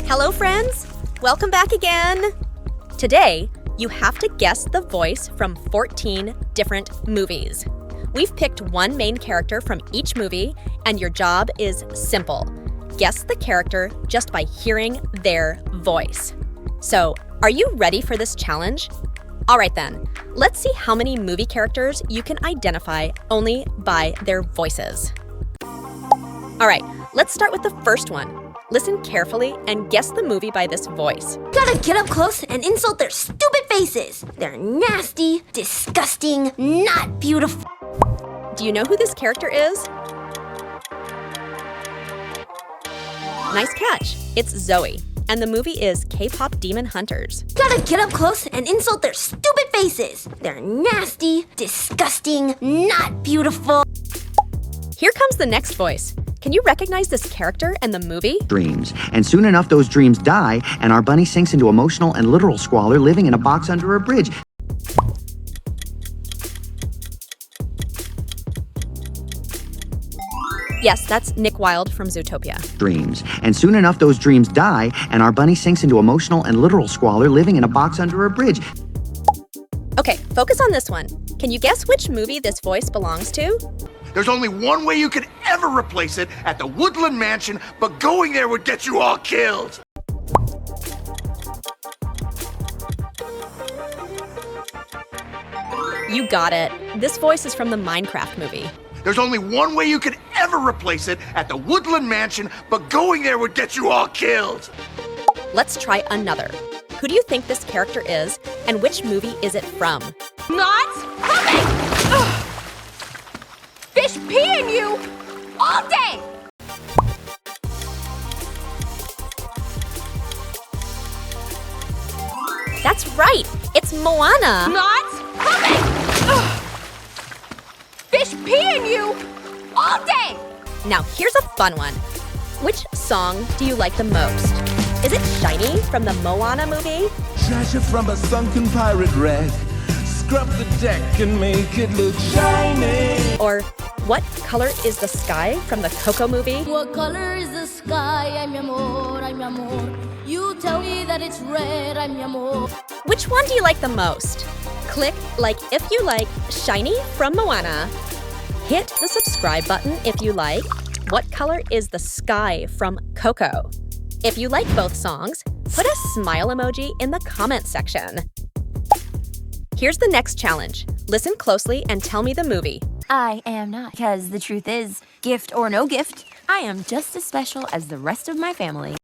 Hello, friends! Welcome back again! Today, you have to guess the voice from 14 different movies. We've picked one main character from each movie, and your job is simple. Guess the character just by hearing their voice. So, are you ready for this challenge? All right then, let's see how many movie characters you can identify only by their voices. All right, let's start with the first one. Listen carefully and guess the movie by this voice. Gotta get up close and insult their stupid faces. They're nasty, disgusting, not beautiful. Do you know who this character is? Nice catch. It's Zoe, and the movie is K-pop Demon Hunters. Gotta get up close and insult their stupid faces. They're nasty, disgusting, not beautiful. Here comes the next voice. Can you recognize this character and the movie? Dreams. And soon enough, those dreams die, and our bunny sinks into emotional and literal squalor, living in a box under a bridge. Yes, that's Nick Wilde from Zootopia. Dreams. And soon enough, those dreams die, and our bunny sinks into emotional and literal squalor, living in a box under a bridge. Okay, focus on this one. Can you guess which movie this voice belongs to? There's only one way you could ever replace it at the Woodland Mansion, but going there would get you all killed. You got it. This voice is from the Minecraft movie. There's only one way you could ever replace it at the Woodland Mansion, but going there would get you all killed. Let's try another. Who do you think this character is, and which movie is it from? Not coming! Ugh. Fish pee in you all day! That's right! It's Moana! Not coming! Ugh. Fish pee in you all day! Now here's a fun one. Which song do you like the most? Is it Shiny from the Moana movie? Treasure from a sunken pirate wreck. Scrub the deck and make it look shiny. Or what color is the sky from the Coco movie? What color is the sky? Ay, mi amor, ay, mi amor. You tell me that it's red, ay, mi amor. Which one do you like the most? Click like if you like Shiny from Moana. Hit the subscribe button if you like What color is the sky from Coco? If you like both songs, put a smile emoji in the comment section. Here's the next challenge. Listen closely and tell me the movie. I am not, because the truth is, gift or no gift, I am just as special as the rest of my family.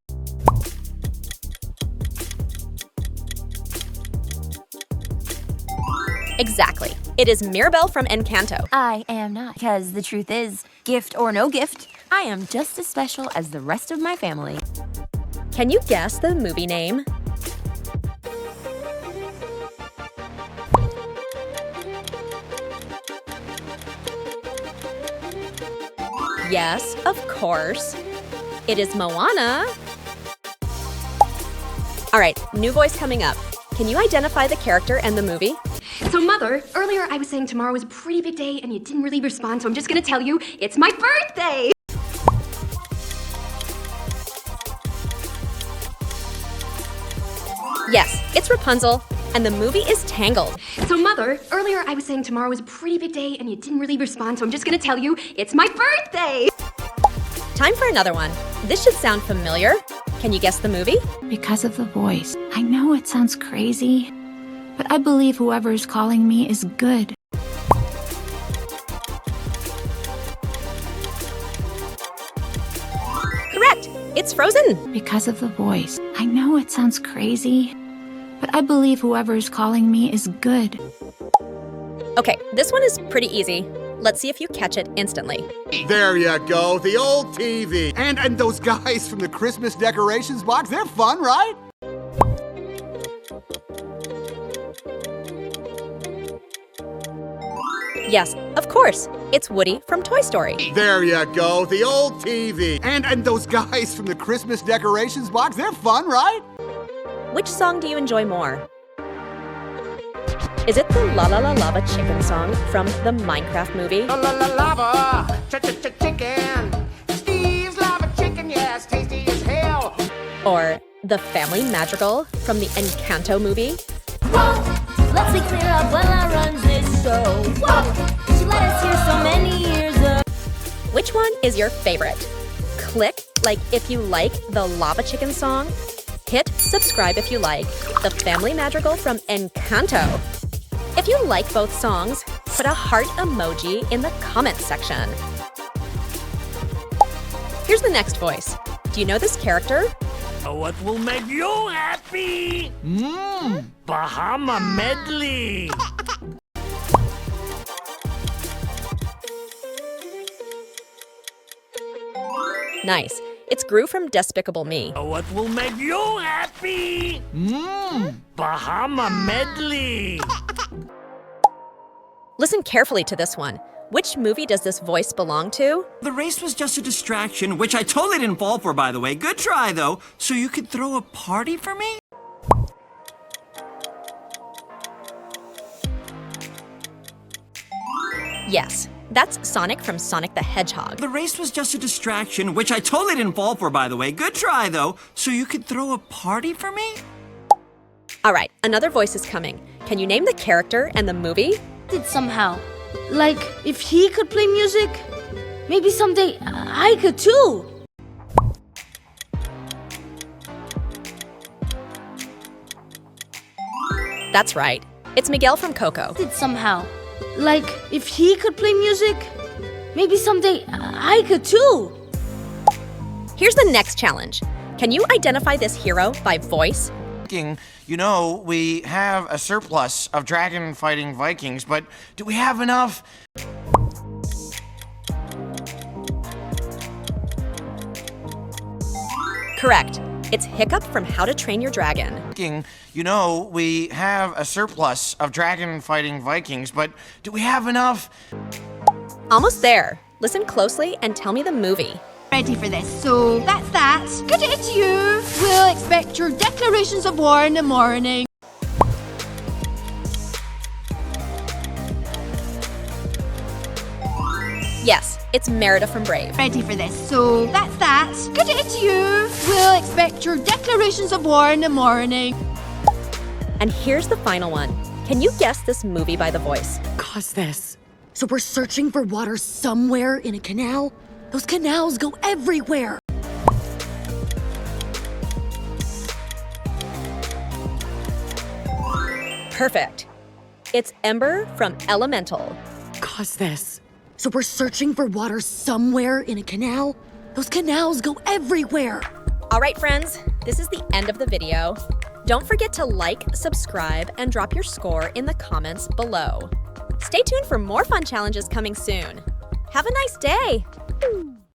Exactly. It is Mirabelle from Encanto. I am not, because the truth is, gift or no gift, I am just as special as the rest of my family. Can you guess the movie name? Yes, of course. It is Moana. All right, new voice coming up. Can you identify the character and the movie? So, Mother, earlier I was saying tomorrow was a pretty big day and you didn't really respond, so I'm just gonna tell you, it's my birthday! Yes, it's Rapunzel, and the movie is Tangled. So, Mother, earlier I was saying tomorrow was a pretty big day and you didn't really respond, so I'm just gonna tell you, it's my birthday! Time for another one. This should sound familiar. Can you guess the movie? Because of the voice. I know it sounds crazy, but I believe whoever is calling me is good. Correct. It's Frozen. Because of the voice. I know it sounds crazy, but I believe whoever is calling me is good. Okay, this one is pretty easy. Let's see if you catch it instantly. There you go, the old TV. And those guys from the Christmas decorations box, they're fun, right? Yes, of course. It's Woody from Toy Story. There you go, the old TV. And those guys from the Christmas decorations box, they're fun, right? Which song do you enjoy more? Is it the La La La Lava Chicken song from the Minecraft movie? La la la lava, chicken. Steve's lava chicken, yes, tasty as hell. Or the family madrigal from the Encanto movie? Whoa, let's be clear up while I run this show. Whoa, she let us hear so many years ago. Which one is your favorite? Click like if you like the Lava Chicken song. Hit subscribe if you like the family madrigal from Encanto. If you like both songs, put a heart emoji in the comments section. Here's the next voice. Do you know this character? What will make you happy? Bahama medley. Nice. It's Gru from Despicable Me. What will make you happy? Bahama medley. Listen carefully to this one. Which movie does this voice belong to? The race was just a distraction, which I totally didn't fall for, by the way. Good try, though. So you could throw a party for me? Yes, that's Sonic from Sonic the Hedgehog. The race was just a distraction, which I totally didn't fall for, by the way. Good try, though. So you could throw a party for me? All right, another voice is coming. Can you name the character and the movie? Did somehow. Like, if he could play music, maybe someday I could too. That's right. It's Miguel from Coco. Did somehow. Like, if he could play music, maybe someday I could too. Here's the next challenge. Can you identify this hero by voice? You know, we have a surplus of dragon-fighting Vikings, but do we have enough? Correct. It's Hiccup from How to Train Your Dragon. You know, we have a surplus of dragon-fighting Vikings, but do we have enough? Almost there. Listen closely and tell me the movie. Ready for this, so that's that. Good day to you. We'll expect your declarations of war in the morning. Yes, it's Merida from Brave. Ready for this, so that's that. Good day to you. We'll expect your declarations of war in the morning. And here's the final one. Can you guess this movie by the voice? Cause this. So we're searching for water somewhere in a canal? Those canals go everywhere. Perfect. It's Ember from Elemental. Cause this. So we're searching for water somewhere in a canal? Those canals go everywhere. All right, friends, this is the end of the video. Don't forget to like, subscribe, and drop your score in the comments below. Stay tuned for more fun challenges coming soon. Have a nice day.